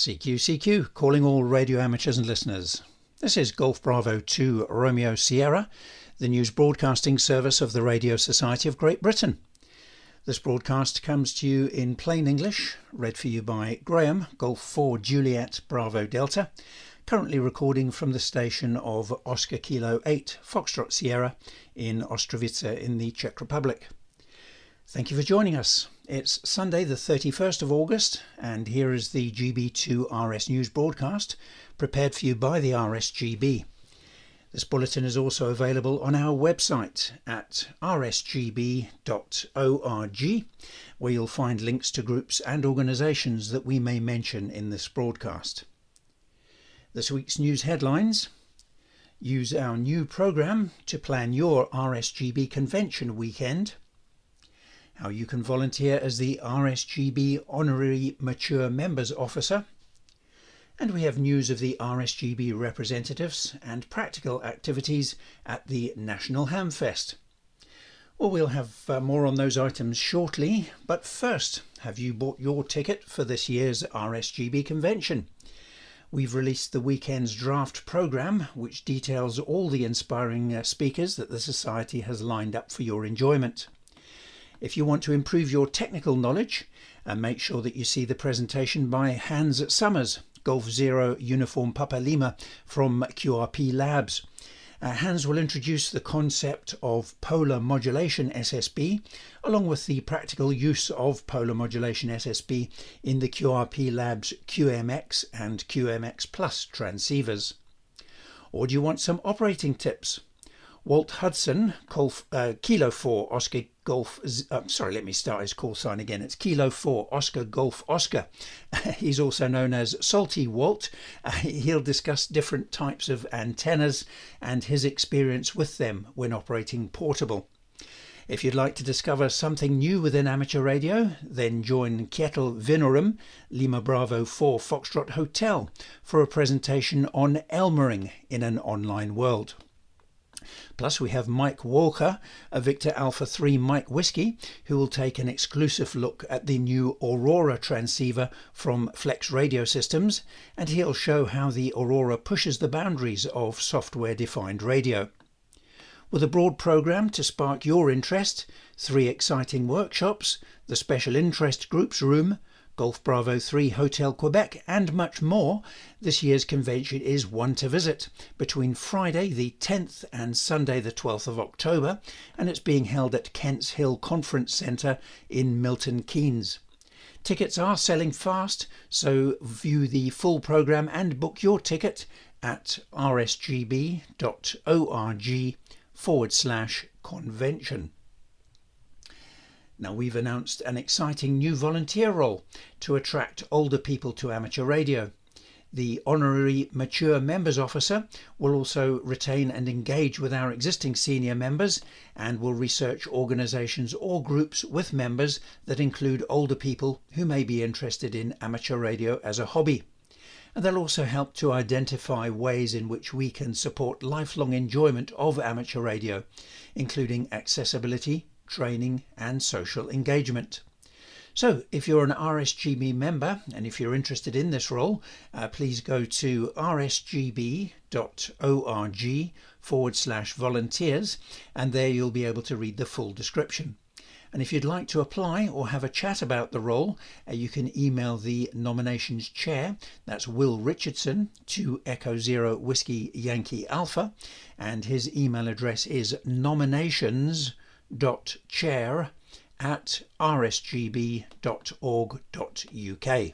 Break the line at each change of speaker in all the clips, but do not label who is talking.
CQ, calling all radio amateurs and listeners. This is Golf Bravo 2 Romeo Sierra, the news broadcasting service of the Radio Society of Great Britain. This broadcast comes to you in plain English, read for you by Graham, Golf 4 Juliet Bravo Delta, currently recording from the station of Oscar Kilo 8 Foxtrot Sierra in Ostrovice in the Czech Republic. Thank you for joining us. It's Sunday the 31st of August, and here is the GB2RS news broadcast prepared for you by the RSGB. This bulletin is also available on our website at rsgb.org, where you'll find links to groups and organisations that we may mention in this broadcast. This week's news headlines: use our new programme to plan your RSGB convention weekend, how you can volunteer as the RSGB Honorary Mature Members Officer, and we have news of the RSGB representatives and practical activities at the National Hamfest. Well, we'll have more on those items shortly, but first, have you bought your ticket for this year's RSGB convention? We've released the weekend's draft programme, which details all the inspiring speakers that the Society has lined up for your enjoyment. If you want to improve your technical knowledge, make sure that you see the presentation by Hans Summers, Golf 0 Uniform Papa Lima from QRP Labs. Hans will introduce the concept of polar modulation SSB, along with the practical use of polar modulation SSB in the QRP Labs QMX and QMX Plus transceivers. Or do you want some operating tips? Walt Hudson, Kilo 4 Oscar Golf, let me start his call sign again. It's Kilo 4 Oscar Golf Oscar. He's also known as Salty Walt. He'll discuss different types of antennas and his experience with them when operating portable. If you'd like to discover something new within amateur radio, then join Kjetil Vinorum, Lima Bravo 4 Foxtrot Hotel, for a presentation on Elmering in an online world. Plus we have Mike Walker, a Victor Alpha 3 Mike Whiskey, who will take an exclusive look at the new Aurora transceiver from Flex Radio Systems, and he'll show how the Aurora pushes the boundaries of software-defined radio. With a broad programme to spark your interest, 3 exciting workshops, the Special Interest Groups Room, Golf Bravo 3 Hotel Quebec and much more, this year's convention is one to visit between Friday the 10th and Sunday the 12th of October, and it's being held at Kents Hill Conference Centre in Milton Keynes. Tickets are selling fast, so view the full programme and book your ticket at rsgb.org/convention. Now, we've announced an exciting new volunteer role to attract older people to amateur radio. The Honorary Mature Members Officer will also retain and engage with our existing senior members and will research organisations or groups with members that include older people who may be interested in amateur radio as a hobby. And they'll also help to identify ways in which we can support lifelong enjoyment of amateur radio, including accessibility, training and social engagement. So if you're an RSGB member and if you're interested in this role, please go to rsgb.org/volunteers, and there you'll be able to read the full description. And if you'd like to apply or have a chat about the role, you can email the nominations chair, that's Will Richardson, to Echo 0 Whiskey Yankee Alpha, and his email address is nominations.chair@rsgb.org.uk.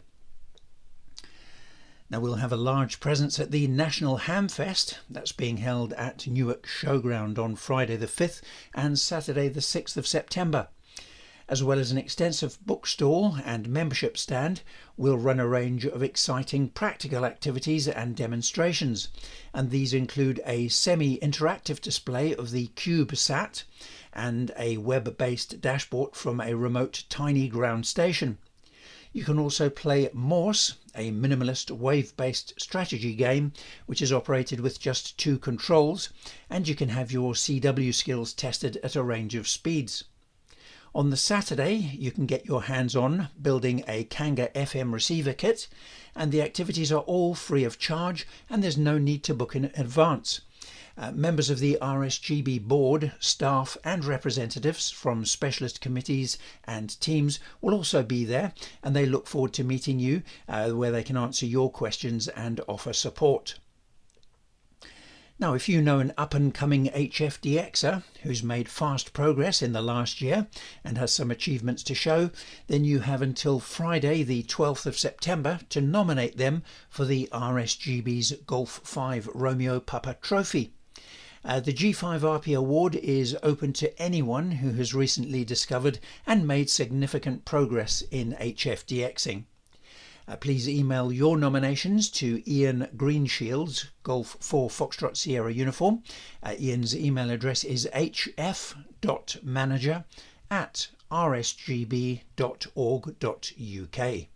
Now we'll have a large presence at the National Hamfest, that's being held at Newark Showground on Friday the 5th and Saturday the 6th of September. As well as an extensive bookstall and membership stand, we'll run a range of exciting practical activities and demonstrations, and these include a semi-interactive display of the CubeSat and a web-based dashboard from a remote tiny ground station. You can also play Morse, a minimalist wave-based strategy game which is operated with just 2 controls, and you can have your CW skills tested at a range of speeds. On the Saturday, you can get your hands on building a Kanga FM receiver kit, and the activities are all free of charge and there's no need to book in advance. Members of the RSGB board, staff and representatives from specialist committees and teams will also be there, and they look forward to meeting you where they can answer your questions and offer support. Now, if you know an up-and-coming HFDXer who's made fast progress in the last year and has some achievements to show, then you have until Friday the 12th of September to nominate them for the RSGB's Golf 5 Romeo Papa Trophy. The G5RP award is open to anyone who has recently discovered and made significant progress in HFDXing. Please email your nominations to Ian Greenshields, Golf 4 Foxtrot Sierra Uniform. Ian's email address is hf.manager@rsgb.org.uk.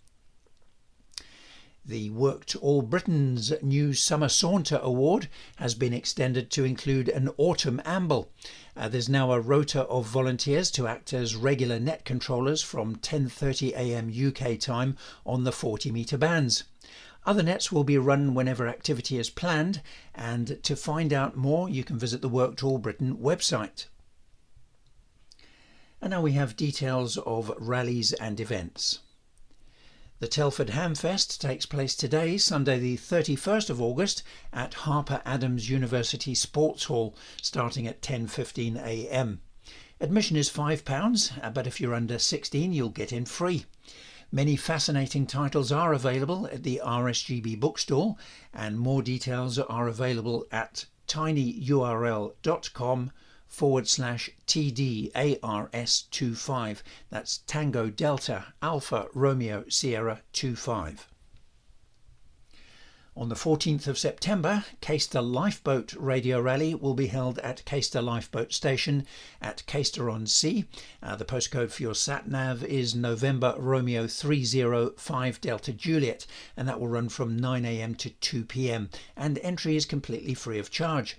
The Work to All Britain's new Summer Saunter Award has been extended to include an autumn amble. There's now a rota of volunteers to act as regular net controllers from 10:30 a.m. UK time on the 40-metre bands. Other nets will be run whenever activity is planned, and to find out more you can visit the Work to All Britain website. And now we have details of rallies and events. The Telford Hamfest takes place today, Sunday the 31st of August, at Harper Adams University Sports Hall, starting at 10:15 a.m. Admission is £5, but if you're under 16 you'll get in free. Many fascinating titles are available at the RSGB bookstall, and more details are available at tinyurl.com/TDARS25. That's Tango Delta Alpha Romeo Sierra 25. On the 14th of September, Caister Lifeboat Radio Rally will be held at Caister Lifeboat Station at Caister-on-Sea. The postcode for your sat-nav is November Romeo 305 Delta Juliet, and that will run from 9 a.m. to 2 p.m. and entry is completely free of charge.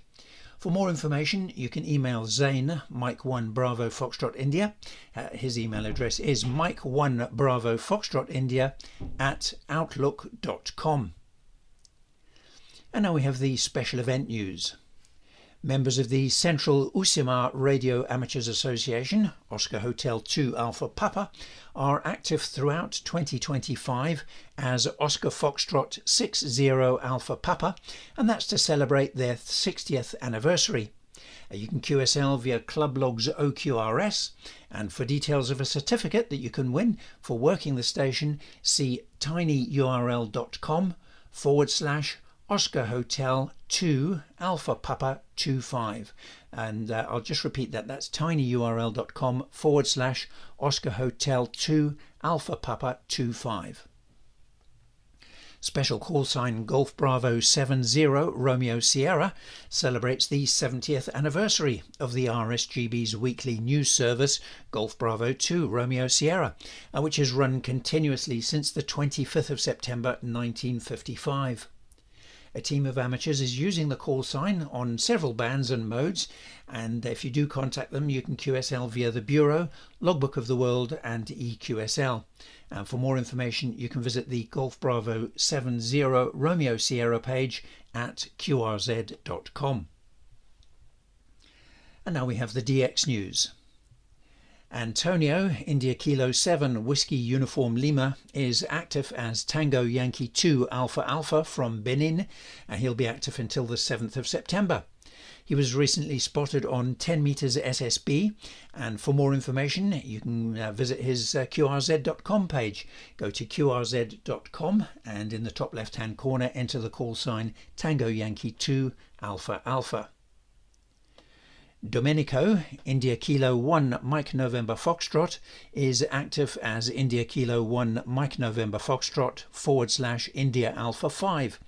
For more information, you can email Zane, Mike 1 Bravo Foxtrot India. His email address is Mike1 Bravo Foxtrot India @outlook.com. And now we have the special event news. Members of the Central Usimar Radio Amateurs Association, Oscar Hotel 2 Alpha Papa, are active throughout 2025 as Oscar Foxtrot 60 Alpha Papa, and that's to celebrate their 60th anniversary. You can QSL via Club Log's OQRS, and for details of a certificate that you can win for working the station, see tinyurl.com/Oscar Hotel 2 Alpha Papa 25, and I'll just repeat that. That's tinyurl.com/Oscar Hotel 2 Alpha Papa 25. Special call sign Golf Bravo 70 Romeo Sierra celebrates the 70th anniversary of the RSGB's weekly news service Golf Bravo 2 Romeo Sierra, which has run continuously since the 25th of September 1955. A team of amateurs is using the call sign on several bands and modes, and if you do contact them you can QSL via the Bureau, Logbook of the World and EQSL. And for more information you can visit the Golf Bravo 70 Romeo Sierra page at qrz.com. And now we have the DX news. Antonio, India Kilo 7 Whiskey Uniform Lima, is active as Tango Yankee 2 Alpha Alpha from Benin, and he'll be active until the 7th of September. He was recently spotted on 10 meters SSB, and for more information you can visit his qrz.com page. Go to qrz.com and in the top left hand corner enter the call sign Tango Yankee 2 Alpha Alpha. Domenico, India Kilo 1 Mike November Foxtrot, is active as India Kilo 1 Mike November Foxtrot / India Alpha 5.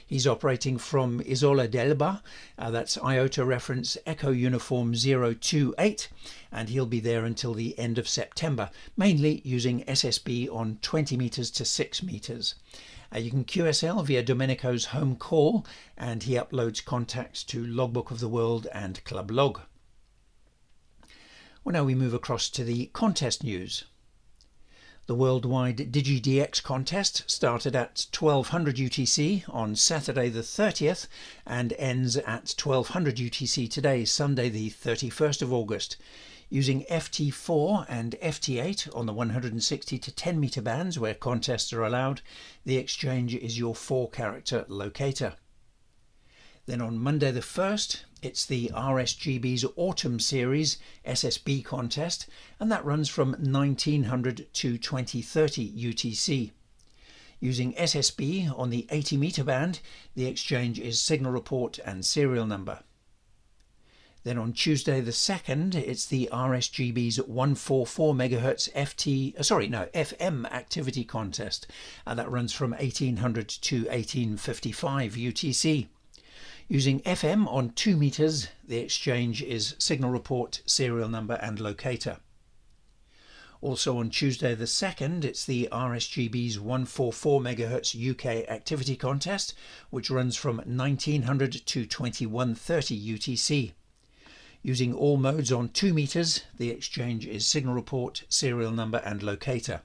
He's operating from Isola d'Elba, that's IOTA reference Echo Uniform 028, and he'll be there until the end of September, mainly using SSB on 20 meters to 6 meters. You can QSL via Domenico's home call, and he uploads contacts to Logbook of the World and Club Log. Well, now we move across to the contest news. The worldwide DigiDX contest started at 1200 UTC on Saturday the 30th and ends at 1200 UTC today, Sunday the 31st of August. Using FT4 and FT8 on the 160 to 10 meter bands where contests are allowed, the exchange is your 4-character locator. Then on Monday the 1st, it's the RSGB's Autumn Series SSB contest, and that runs from 1900 to 2030 UTC. Using SSB on the 80 meter band, the exchange is signal report and serial number. Then on Tuesday the 2nd, it's the RSGB's 144 MHz FM activity contest, and that runs from 1800 to 1855 UTC. Using FM on 2 meters, the exchange is signal report, serial number and locator. Also on Tuesday the 2nd, it's the RSGB's 144 MHz UK activity contest, which runs from 1900 to 2130 UTC. Using all modes on 2 meters, the exchange is signal report, serial number and locator.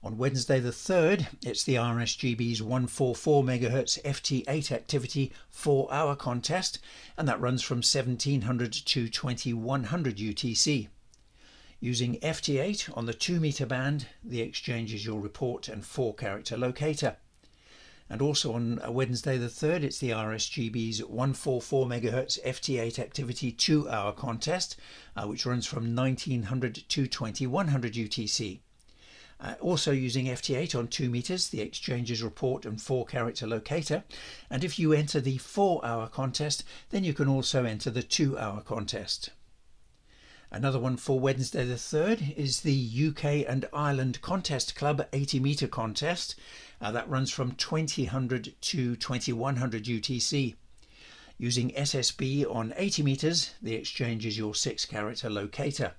On Wednesday the 3rd, it's the RSGB's 144 MHz FT8 activity 4-hour contest, and that runs from 1700 to 2100 UTC. Using FT8 on the 2 meter band, the exchange is your report and 4-character locator. And also on Wednesday the 3rd, it's the RSGB's 144 MHz FT8 activity 2-hour contest, which runs from 1900 to 2100 UTC. Also using FT8 on 2 meters, the exchange's report and 4-character locator. And if you enter the 4-hour contest, then you can also enter the 2-hour contest. Another one for Wednesday the 3rd is the UK and Ireland Contest Club 80 meter contest. That runs from 2000 to 2100 UTC. Using SSB on 80 meters, the exchange is your 6-character locator.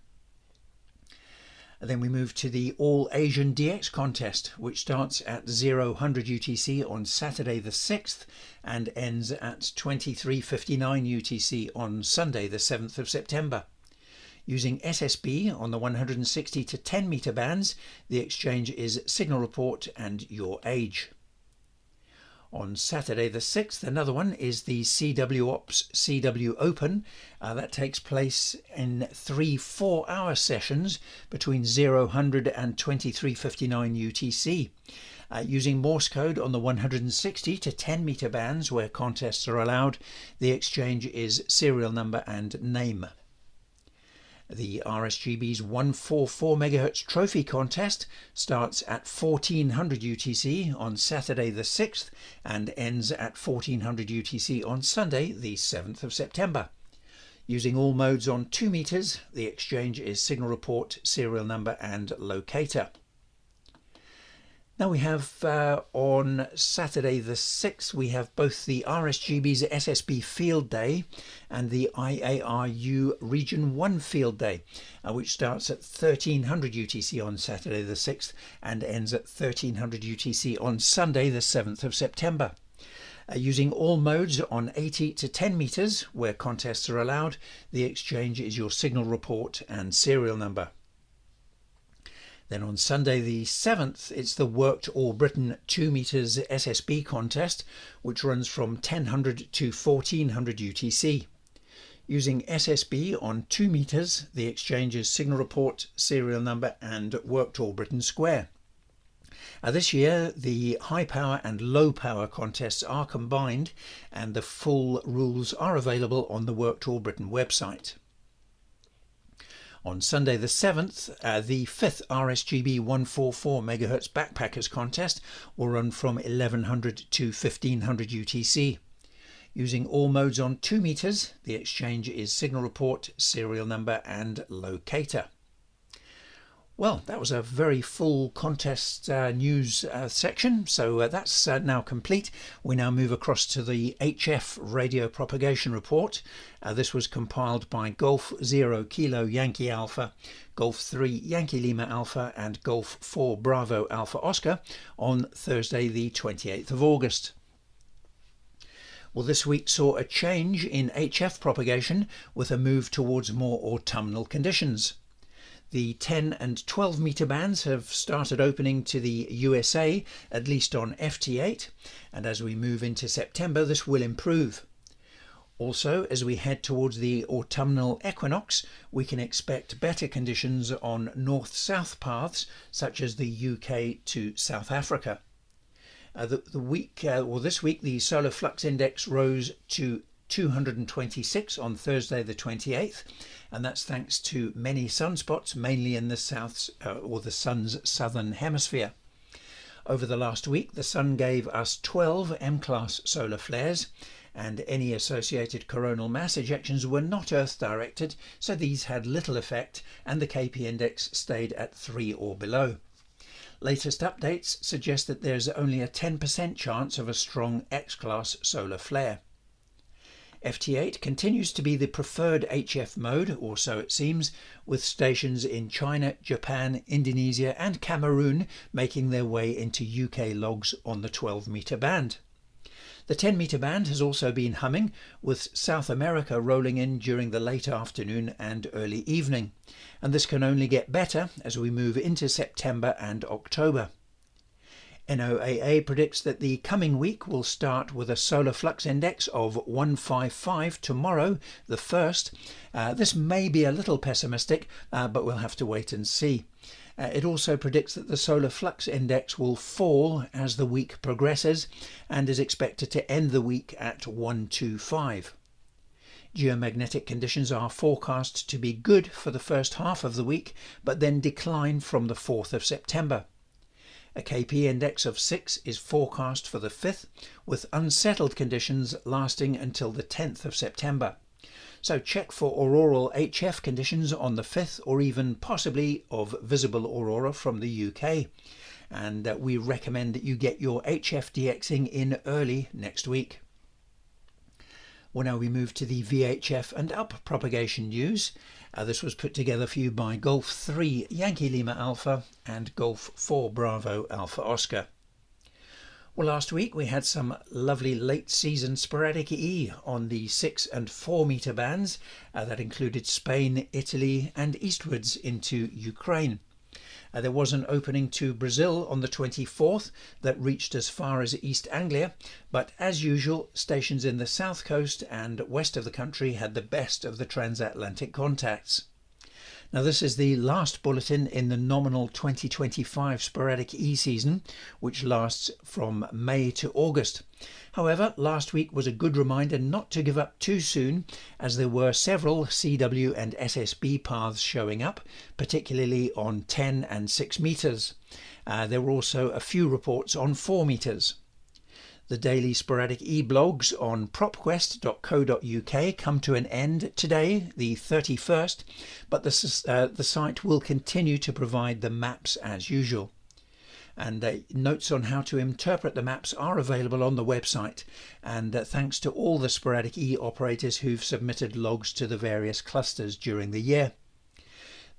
And then we move to the All Asian DX contest, which starts at 0100 UTC on Saturday the 6th and ends at 23:59 UTC on Sunday the 7th of September. Using SSB on the 160 to 10 meter bands, the exchange is signal report and your age. On Saturday the 6th, another one is the CW Ops CW Open. That takes place in 3 4-hour sessions between 0100 and 23:59 UTC. Using Morse code on the 160 to 10 meter bands where contests are allowed, the exchange is serial number and name. The RSGB's 144 MHz trophy contest starts at 1400 UTC on Saturday the 6th and ends at 1400 UTC on Sunday the 7th of September. Using all modes on 2 meters, the exchange is signal report, serial number and locator. Now we have on Saturday the 6th, we have both the RSGB's SSB Field Day and the IARU Region 1 Field Day, which starts at 1300 UTC on Saturday the 6th and ends at 1300 UTC on Sunday the 7th of September. Using all modes on 80 to 10 meters where contests are allowed, the exchange is your signal report and serial number. Then on Sunday the 7th, it's the Worked All Britain 2 meters SSB contest, which runs from 1000 to 1400 UTC. Using SSB on 2 meters, the exchange is signal report, serial number and Worked All Britain Square. This year, the high power and low power contests are combined, and the full rules are available on the Worked All Britain website. On Sunday the 7th, the 5th RSGB 144 MHz Backpackers contest will run from 1100 to 1500 UTC. Using all modes on 2 meters, the exchange is signal report, serial number and locator. Well, that was a very full contest news section, so that's now complete. We now move across to the HF radio propagation report. This was compiled by Golf 0 Kilo Yankee Alpha, Golf 3 Yankee Lima Alpha and Golf 4 Bravo Alpha Oscar on Thursday the 28th of August. Well, this week saw a change in HF propagation with a move towards more autumnal conditions. The 10 and 12 metre bands have started opening to the USA, at least on FT8, and as we move into September this will improve. Also, as we head towards the autumnal equinox, we can expect better conditions on north-south paths such as the UK to South Africa. This week the solar flux index rose to 226 on Thursday the 28th, and that's thanks to many sunspots, mainly in the the sun's southern hemisphere. Over the last week, the sun gave us 12 M-class solar flares, and any associated coronal mass ejections were not Earth-directed, so these had little effect, and the KP index stayed at 3 or below. Latest updates suggest that there's only a 10% chance of a strong X-class solar flare. FT8 continues to be the preferred HF mode, or so it seems, with stations in China, Japan, Indonesia and Cameroon making their way into UK logs on the 12 metre band. The 10 metre band has also been humming, with South America rolling in during the late afternoon and early evening, and this can only get better as we move into September and October. NOAA predicts that the coming week will start with a solar flux index of 155 tomorrow, the 1st. This may be a little pessimistic, but we'll have to wait and see. It also predicts that the solar flux index will fall as the week progresses and is expected to end the week at 125. Geomagnetic conditions are forecast to be good for the first half of the week, but then decline from the 4th of September. A KP index of 6 is forecast for the 5th, with unsettled conditions lasting until the 10th of September. So check for auroral HF conditions on the 5th, or even possibly of visible aurora from the UK. And we recommend that you get your HF DXing in early next week. Well, now we move to the VHF and up propagation news. This was put together for you by Golf 3 Yankee Lima Alpha and Golf 4 Bravo Alpha Oscar. Well, last week we had some lovely late season sporadic E on the 6 and 4 metre bands that included Spain, Italy and eastwards into Ukraine. There was an opening to Brazil on the 24th that reached as far as East Anglia, but as usual, stations in the south coast and west of the country had the best of the transatlantic contacts. Now, this is the last bulletin in the nominal 2025 sporadic E season, which lasts from May to August. However, last week was a good reminder not to give up too soon, as there were several CW and SSB paths showing up, particularly on 10 and 6 metres. There were also a few reports on 4 metres. The daily sporadic e-blogs on propquest.co.uk come to an end today, the 31st, but the site will continue to provide the maps as usual. And notes on how to interpret the maps are available on the website, and thanks to all the sporadic E operators who've submitted logs to the various clusters during the year.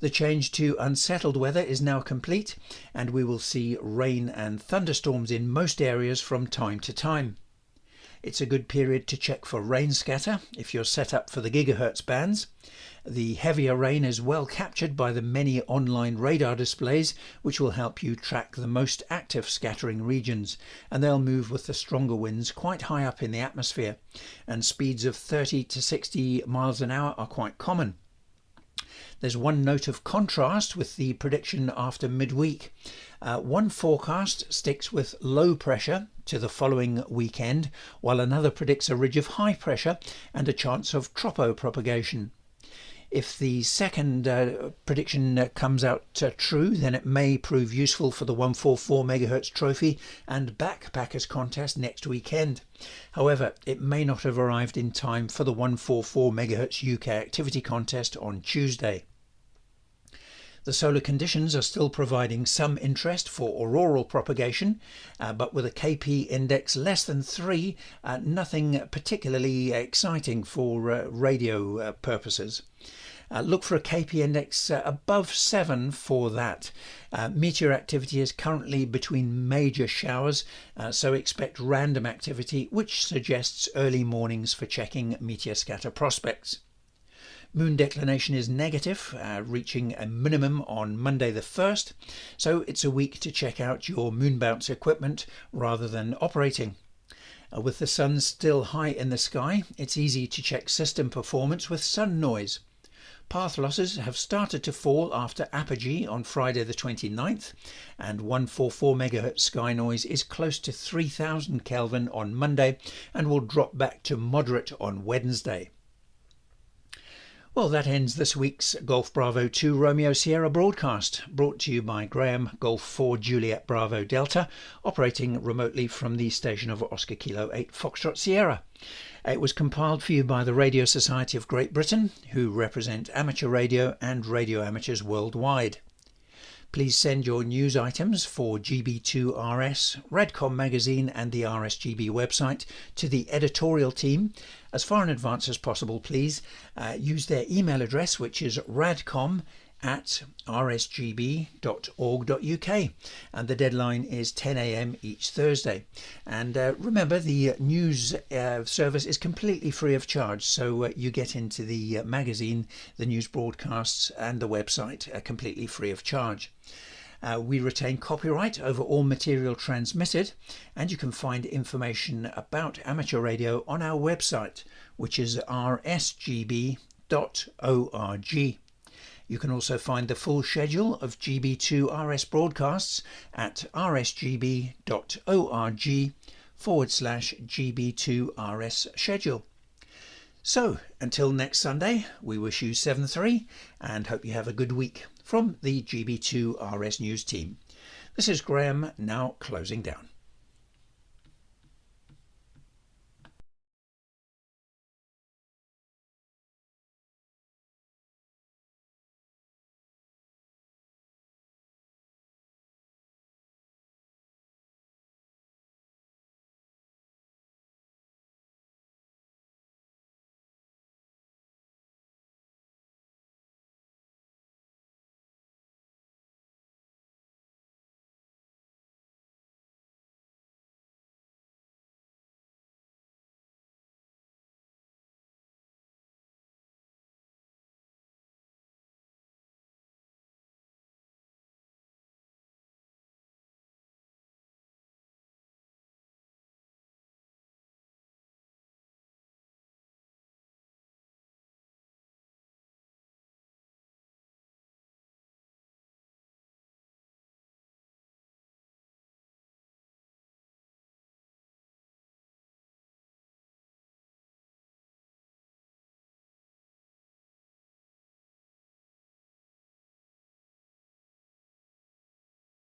The change to unsettled weather is now complete, and we will see rain and thunderstorms in most areas from time to time. It's a good period to check for rain scatter if you're set up for the gigahertz bands. The heavier rain is well captured by the many online radar displays, which will help you track the most active scattering regions, and they'll move with the stronger winds quite high up in the atmosphere, and speeds of 30 to 60 miles an hour are quite common. There's one note of contrast with the prediction after midweek. One forecast sticks with low pressure to the following weekend, while another predicts a ridge of high pressure and a chance of tropo propagation. If the second prediction comes out true, then it may prove useful for the 144 MHz trophy and backpackers contest next weekend. However, it may not have arrived in time for the 144 MHz UK activity contest on Tuesday. The solar conditions are still providing some interest for auroral propagation, but with a KP index less than 3, nothing particularly exciting for radio purposes. Look for a KP index above 7 for that. Meteor activity is currently between major showers, so expect random activity, which suggests early mornings for checking meteor scatter prospects. Moon declination is negative, reaching a minimum on Monday the 1st, so it's a week to check out your moon bounce equipment rather than operating. With the sun still high in the sky, it's easy to check system performance with sun noise. Path losses have started to fall after apogee on Friday the 29th, and 144 MHz sky noise is close to 3000 Kelvin on Monday and will drop back to moderate on Wednesday. Well, that ends this week's Golf Bravo 2 Romeo Sierra broadcast, brought to you by Graham Golf 4 Juliet Bravo Delta, operating remotely from the station of Oscar Kilo 8 Foxtrot Sierra. It was compiled for you by the Radio Society of Great Britain, who represent amateur radio and radio amateurs worldwide. Please send your news items for GB2RS, Radcom magazine and the RSGB website to the editorial team as far in advance as possible, please. Use their email address, which is radcom@rsgb.org.uk, and the deadline is 10 a.m. each Thursday. And remember, the news service is completely free of charge, so you get into the magazine, the news broadcasts and the website completely free of charge. We retain copyright over all material transmitted, and you can find information about amateur radio on our website, which is rsgb.org. You can also find the full schedule of GB2RS broadcasts at rsgb.org/GB2RS schedule. So, until next Sunday, we wish you 7-3 and hope you have a good week from the GB2RS News team. This is Graham, now closing down.